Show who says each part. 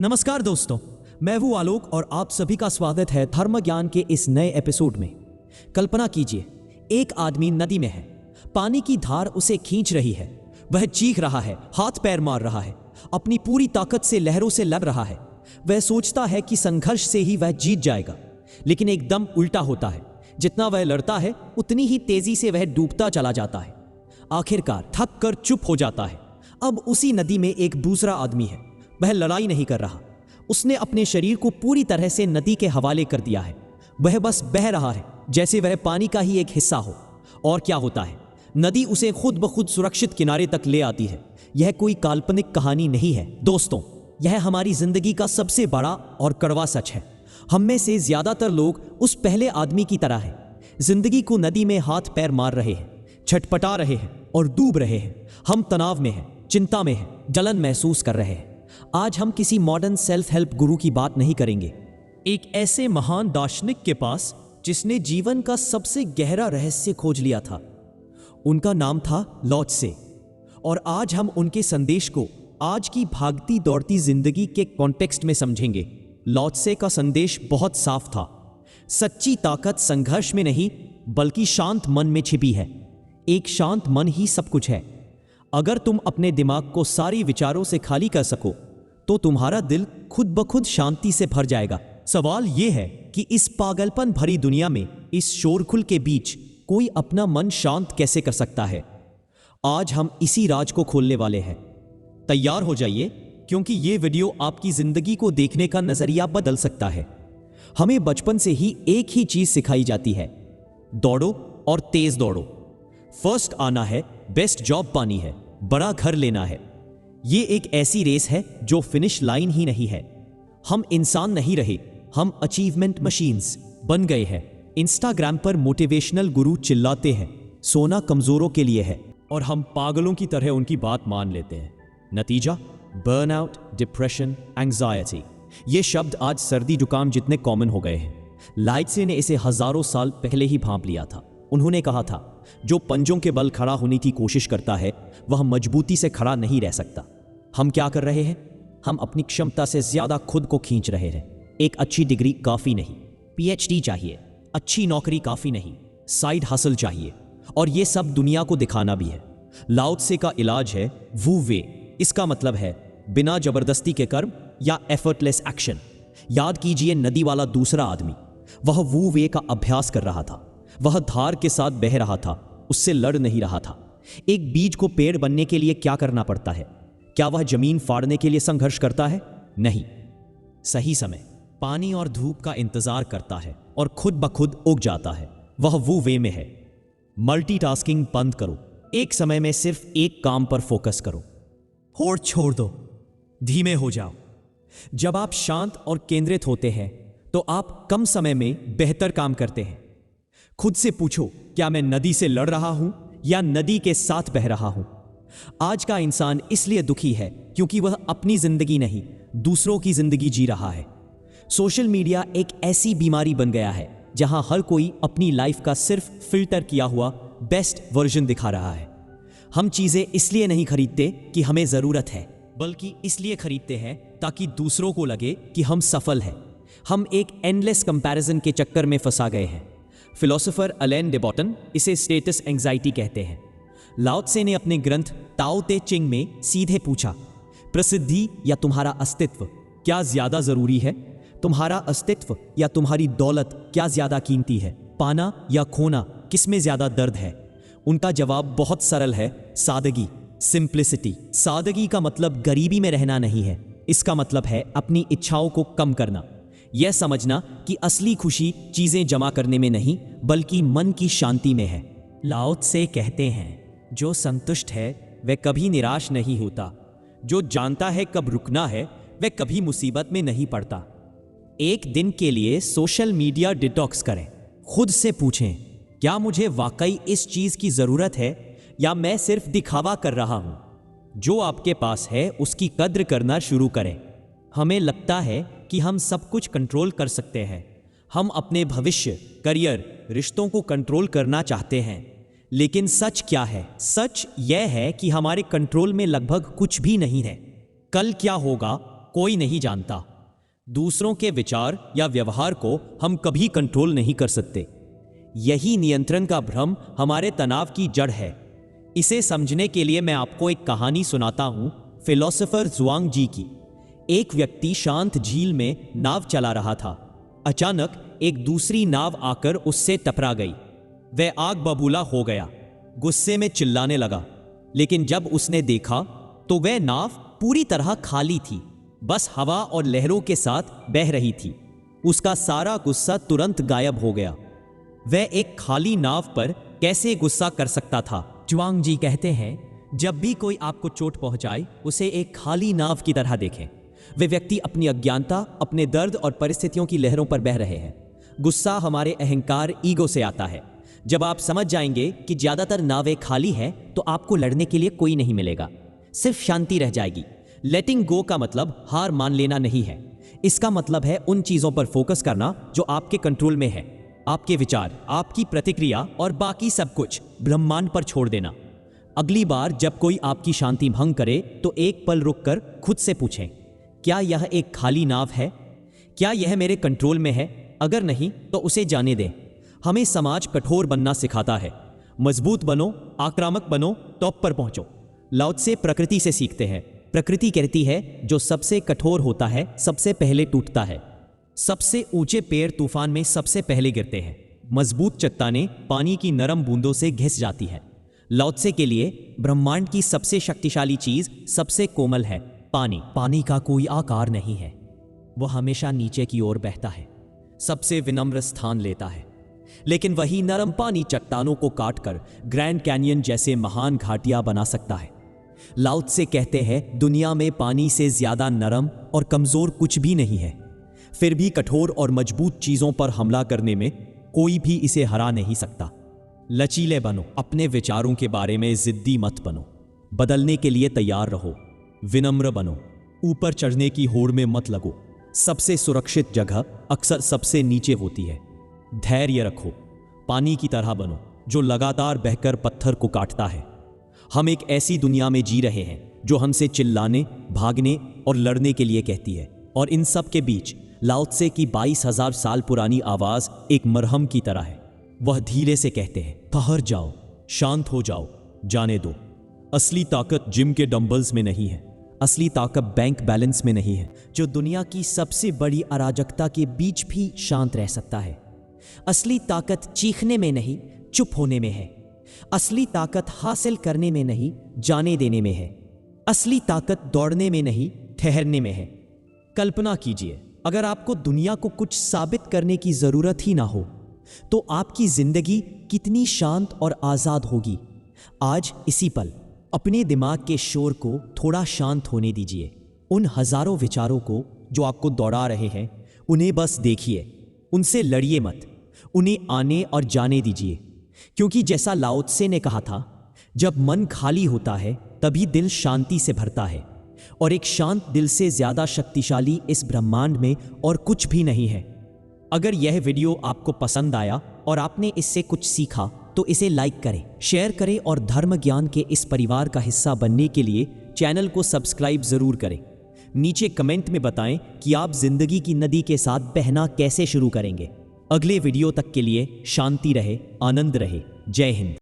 Speaker 1: नमस्कार दोस्तों, मैं हूं आलोक और आप सभी का स्वागत है धर्म ज्ञान के इस नए एपिसोड में। कल्पना कीजिए, एक आदमी नदी में है, पानी की धार उसे खींच रही है, वह चीख रहा है, हाथ पैर मार रहा है, अपनी पूरी ताकत से लहरों से लड़ रहा है। वह सोचता है कि संघर्ष से ही वह जीत जाएगा, लेकिन एकदम उल्टा होता है। जितना वह लड़ता है उतनी ही तेजी से वह डूबता चला जाता है। आखिरकार थक कर चुप हो जाता है। अब उसी नदी में एक दूसरा आदमी है। वह लड़ाई नहीं कर रहा, उसने अपने शरीर को पूरी तरह से नदी के हवाले कर दिया है। वह बस बह रहा है जैसे वह पानी का ही एक हिस्सा हो। और क्या होता है, नदी उसे खुद ब खुद सुरक्षित किनारे तक ले आती है। यह कोई काल्पनिक कहानी नहीं है दोस्तों, यह हमारी जिंदगी का सबसे बड़ा और कड़वा सच है। हम में से ज्यादातर लोग उस पहले आदमी की तरह हैं। जिंदगी को नदी में हाथ पैर मार रहे हैं, छटपटा रहे हैं और डूब रहे हैं। हम तनाव में हैं, चिंता में हैं, जलन महसूस कर रहे हैं। आज हम किसी मॉडर्न सेल्फ हेल्प गुरु की बात नहीं करेंगे। एक ऐसे महान दार्शनिक के पास जिसने जीवन का सबसे गहरा रहस्य खोज लिया था। उनका नाम था लाओ त्से। और आज हम उनके संदेश को आज की भागती दौड़ती जिंदगी के कॉन्टेक्स्ट में समझेंगे। लाओ त्से का संदेश बहुत साफ था। सच्ची ताकत संघर्ष में नहीं बल्कि शांत मन में छिपी है। एक शांत मन ही सब कुछ है। अगर तुम अपने दिमाग को सारी विचारों से खाली कर सको तो तुम्हारा दिल खुद ब खुद शांति से भर जाएगा। सवाल यह है कि इस पागलपन भरी दुनिया में, इस शोरगुल के बीच कोई अपना मन शांत कैसे कर सकता है। आज हम इसी राज को खोलने वाले हैं। तैयार हो जाइए, क्योंकि यह वीडियो आपकी जिंदगी को देखने का नजरिया बदल सकता है। हमें बचपन से ही एक ही चीज सिखाई जाती है, दौड़ो और तेज दौड़ो। फर्स्ट आना है, बेस्ट जॉब पानी है, बड़ा घर लेना है। ये एक ऐसी रेस है जो फिनिश लाइन ही नहीं है। हम इंसान नहीं रहे, हम अचीवमेंट मशीन्स बन गए हैं। इंस्टाग्राम पर मोटिवेशनल गुरु चिल्लाते हैं सोना कमजोरों के लिए है, और हम पागलों की तरह उनकी बात मान लेते हैं। नतीजा, बर्नआउट, डिप्रेशन, एंजाइटी। ये शब्द आज सर्दी जुकाम जितने कॉमन हो गए हैं। लाओ त्से ने इसे हजारों साल पहले ही भांप लिया था। उन्होंने कहा था, जो पंजों के बल खड़ा होने की कोशिश करता है वह मजबूती से खड़ा नहीं रह सकता। हम क्या कर रहे हैं? हम अपनी क्षमता से ज्यादा खुद को खींच रहे हैं। एक अच्छी डिग्री काफी नहीं, पीएचडी चाहिए। अच्छी नौकरी काफी नहीं, साइड हसल चाहिए। और ये सब दुनिया को दिखाना भी है। लाओ त्से का इलाज है वू वे। इसका मतलब है बिना जबरदस्ती के कर्म या एफर्टलेस एक्शन। याद कीजिए, नदी वाला दूसरा आदमी, वह वू वे का अभ्यास कर रहा था। वह धार के साथ बह रहा था, उससे लड़ नहीं रहा था। एक बीज को पेड़ बनने के लिए क्या करना पड़ता है? क्या वह जमीन फाड़ने के लिए संघर्ष करता है? नहीं। सही समय, पानी और धूप का इंतजार करता है और खुद ब खुद उग जाता है। वह वो वे में है। मल्टीटास्किंग बंद करो, एक समय में सिर्फ एक काम पर फोकस करो। होड़ छोड़ दो, धीमे हो जाओ। जब आप शांत और केंद्रित होते हैं तो आप कम समय में बेहतर काम करते हैं। खुद से पूछो, क्या मैं नदी से लड़ रहा हूं या नदी के साथ बह रहा हूं? आज का इंसान इसलिए दुखी है क्योंकि वह अपनी जिंदगी नहीं, दूसरों की जिंदगी जी रहा है। सोशल मीडिया एक ऐसी बीमारी बन गया है जहां हर कोई अपनी लाइफ का सिर्फ फिल्टर किया हुआ बेस्ट वर्जन दिखा रहा है। हम चीजें इसलिए नहीं खरीदते कि हमें जरूरत है, बल्कि इसलिए खरीदते हैं ताकि दूसरों को लगे कि हम सफल हैं। हम एक एंडलेस कंपैरिजन के चक्कर में फंसा गए हैं। फिलोसोफर अलेन डे बॉटन इसे स्टेटस एंजाइटी कहते हैं। लाओ त्से ने अपने ग्रंथ ताओ ते चिंग में सीधे पूछा, प्रसिद्धि या तुम्हारा अस्तित्व क्या ज्यादा जरूरी है? तुम्हारा अस्तित्व या तुम्हारी दौलत क्या ज्यादा कीमती है? पाना या खोना, किसमें ज्यादा दर्द है? उनका जवाब बहुत सरल है, सादगी, सिंप्लिसिटी। सादगी का मतलब गरीबी में रहना नहीं है, इसका मतलब है अपनी इच्छाओं को कम करना। यह समझना कि असली खुशी चीजें जमा करने में नहीं बल्कि मन की शांति में है। लाओ त्से कहते हैं, जो संतुष्ट है वह कभी निराश नहीं होता। जो जानता है कब रुकना है वह कभी मुसीबत में नहीं पड़ता। एक दिन के लिए सोशल मीडिया डिटॉक्स करें। खुद से पूछें, क्या मुझे वाकई इस चीज की जरूरत है या मैं सिर्फ दिखावा कर रहा हूं? जो आपके पास है उसकी कद्र करना शुरू करें। हमें लगता है कि हम सब कुछ कंट्रोल कर सकते हैं। हम अपने भविष्य, करियर, रिश्तों को कंट्रोल करना चाहते हैं। लेकिन सच क्या है? सच यह है कि हमारे कंट्रोल में लगभग कुछ भी नहीं है। कल क्या होगा कोई नहीं जानता। दूसरों के विचार या व्यवहार को हम कभी कंट्रोल नहीं कर सकते। यही नियंत्रण का भ्रम हमारे तनाव की जड़ है। इसे समझने के लिए मैं आपको एक कहानी सुनाता हूं फिलोसोफर जुआंग जी की। एक व्यक्ति शांत झील में नाव चला रहा था। अचानक एक दूसरी नाव आकर उससे टकरा गई। वह आग बबूला हो गया, गुस्से में चिल्लाने लगा। लेकिन जब उसने देखा तो वह नाव पूरी तरह खाली थी, बस हवा और लहरों के साथ बह रही थी। उसका सारा गुस्सा तुरंत गायब हो गया। वह एक खाली नाव पर कैसे गुस्सा कर सकता था? जुआंग जी कहते हैं, जब भी कोई आपको चोट पहुंचाए उसे एक खाली नाव की तरह देखें। वे व्यक्ति अपनी अज्ञानता, अपने दर्द और परिस्थितियों की लहरों पर बह रहे हैं। गुस्सा हमारे अहंकार, ईगो से आता है। जब आप समझ जाएंगे कि ज्यादातर नावें खाली हैं, तो आपको लड़ने के लिए कोई नहीं मिलेगा, सिर्फ शांति रह जाएगी। लेटिंग गो का मतलब हार मान लेना नहीं है। इसका मतलब है उन चीजों पर फोकस करना जो आपके कंट्रोल में है। आपके विचार, आपकी प्रतिक्रिया और बाकी सब कुछ ब्रह्मांड पर छोड़ देना। अगली बार जब कोई आपकी शांति भंग करे तो एक पल रुककर खुद से पूछें, क्या यह एक खाली नाव है? क्या यह मेरे कंट्रोल में है? अगर नहीं तो उसे जाने दें। हमें समाज कठोर बनना सिखाता है। मजबूत बनो, आक्रामक बनो, टॉप पर पहुंचो। लाओ त्से प्रकृति से सीखते हैं। प्रकृति कहती है, जो सबसे कठोर होता है सबसे पहले टूटता है। सबसे ऊंचे पेड़ तूफान में सबसे पहले गिरते हैं। मजबूत चट्टानें पानी की नरम बूंदों से घिस जाती है। लाओ त्से के लिए ब्रह्मांड की सबसे शक्तिशाली चीज सबसे कोमल है, पानी। पानी का कोई आकार नहीं है, वह हमेशा नीचे की ओर बहता है, सबसे विनम्र स्थान लेता है। लेकिन वही नरम पानी चट्टानों को काटकर ग्रैंड कैनियन जैसे महान घाटियां बना सकता है। लाओ त्से कहते हैं, दुनिया में पानी से ज्यादा नरम और कमजोर कुछ भी नहीं है। फिर भी कठोर और मजबूत चीजों पर हमला करने में कोई भी इसे हरा नहीं सकता। लचीले बनो, अपने विचारों के बारे में जिद्दी मत बनो। बदलने के लिए तैयार रहो। विनम्र बनो, ऊपर चढ़ने की होड़ में मत लगो। सबसे सुरक्षित जगह अक्सर सबसे नीचे होती है। धैर्य रखो, पानी की तरह बनो जो लगातार बहकर पत्थर को काटता है। हम एक ऐसी दुनिया में जी रहे हैं जो हमसे चिल्लाने, भागने और लड़ने के लिए कहती है, और इन सब के बीच लाओ त्से की 22,000 साल पुरानी आवाज एक मरहम की तरह है। वह धीरे से कहते हैं, ठहर जाओ, शांत हो जाओ, जाने दो। असली ताकत जिम के डंबल्स में नहीं है, असली ताकत बैंक बैलेंस में नहीं है, जो दुनिया की सबसे बड़ी अराजकता के बीच भी शांत रह सकता है। असली ताकत चीखने में नहीं, चुप होने में है। असली ताकत हासिल करने में नहीं, जाने देने में है। असली ताकत दौड़ने में नहीं, ठहरने में है। कल्पना कीजिए, अगर आपको दुनिया को कुछ साबित करने की जरूरत ही ना हो, तो आपकी जिंदगी कितनी शांत और आजाद होगी। आज इसी पल अपने दिमाग के शोर को थोड़ा शांत होने दीजिए। उन हजारों विचारों को जो आपको दौड़ा रहे हैं, उन्हें बस देखिए, उनसे लड़िए मत, उन्हें आने और जाने दीजिए। क्योंकि जैसा लाओ त्से ने कहा था, जब मन खाली होता है तभी दिल शांति से भरता है, और एक शांत दिल से ज्यादा शक्तिशाली इस ब्रह्मांड में और कुछ भी नहीं है। अगर यह वीडियो आपको पसंद आया और आपने इससे कुछ सीखा तो इसे लाइक करें, शेयर करें और धर्म ज्ञान के इस परिवार का हिस्सा बनने के लिए चैनल को सब्सक्राइब जरूर करें। नीचे कमेंट में बताएं कि आप जिंदगी की नदी के साथ बहना कैसे शुरू करेंगे। अगले वीडियो तक के लिए शांति रहे, आनंद रहे। जय हिंद।